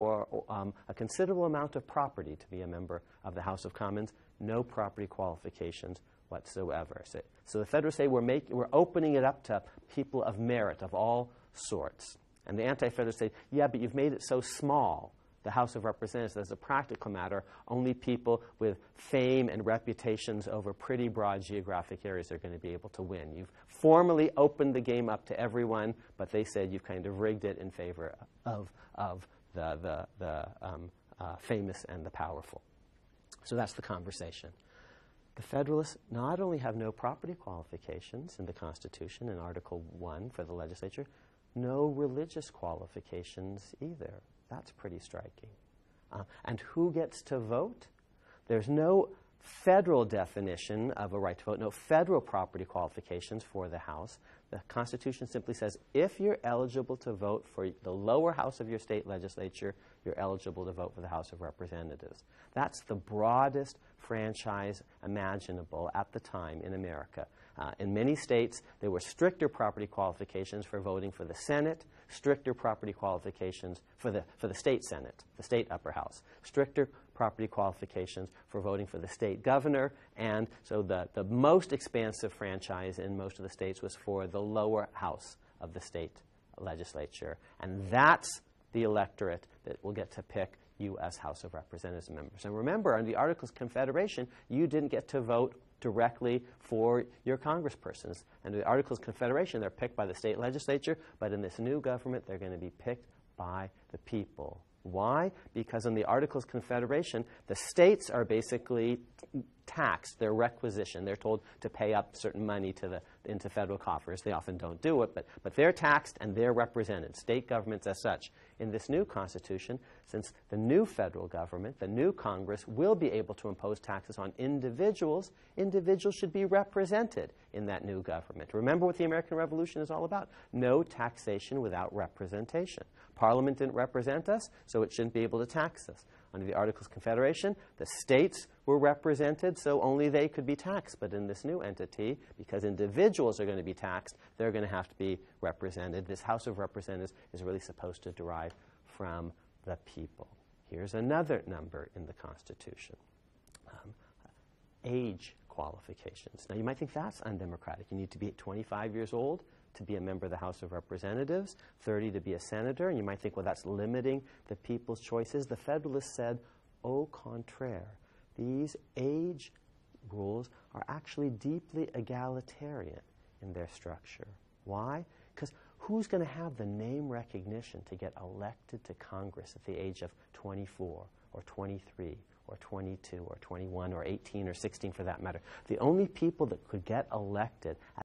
a considerable amount of property to be a member of the House of Commons, no property qualifications whatsoever. So the Federalists say we're opening it up to people of merit of all sorts. And the Anti-Federalists say, yeah, but you've made it so small, the House of Representatives, as a practical matter, only people with fame and reputations over pretty broad geographic areas are going to be able to win. You've formally opened the game up to everyone, but they said you've kind of rigged it in favor of the famous and the powerful. So that's the conversation. The Federalists not only have no property qualifications in the Constitution in Article 1 for the legislature, no religious qualifications either. That's pretty striking. And who gets to vote? There's no federal definition of a right to vote, no federal property qualifications for the House. The Constitution simply says if you're eligible to vote for the lower house of your state legislature, you're eligible to vote for the House of Representatives. That's the broadest franchise imaginable at the time in America. In many states, there were stricter property qualifications for voting for the Senate, stricter property qualifications for the state Senate, the state upper house, stricter property qualifications for voting for the state governor, and so the most expansive franchise in most of the states was for the lower house of the state legislature. And that's the electorate that will get to pick you as House of Representatives members. And remember, under the Articles of Confederation, you didn't get to vote directly for your congresspersons. Under the Articles of Confederation, they're picked by the state legislature, but in this new government, they're going to be picked by the people. Why? Because in the Articles of Confederation, the states are basically taxed. They're requisitioned. They're told to pay up certain money into federal coffers. They often don't do it, but they're taxed and they're represented, state governments as such. In this new Constitution, since the new federal government, the new Congress, will be able to impose taxes on individuals, individuals should be represented in that new government. Remember what the American Revolution is all about. No taxation without representation. Parliament didn't represent us, so it shouldn't be able to tax us. Under the Articles of Confederation, the states were represented, so only they could be taxed. But in this new entity, because individuals are going to be taxed, they're going to have to be represented. This House of Representatives is really supposed to derive from the people. Here's another number in the Constitution. Age qualifications. Now, you might think that's undemocratic. You need to be 25 years old to be a member of the House of Representatives, 30 to be a senator, and you might think, well, that's limiting the people's choices. The Federalists said, au contraire, these age rules are actually deeply egalitarian in their structure. Why? Because who's going to have the name recognition to get elected to Congress at the age of 24 or 23 or 22 or 21 or 18 or 16 for that matter? The only people that could get elected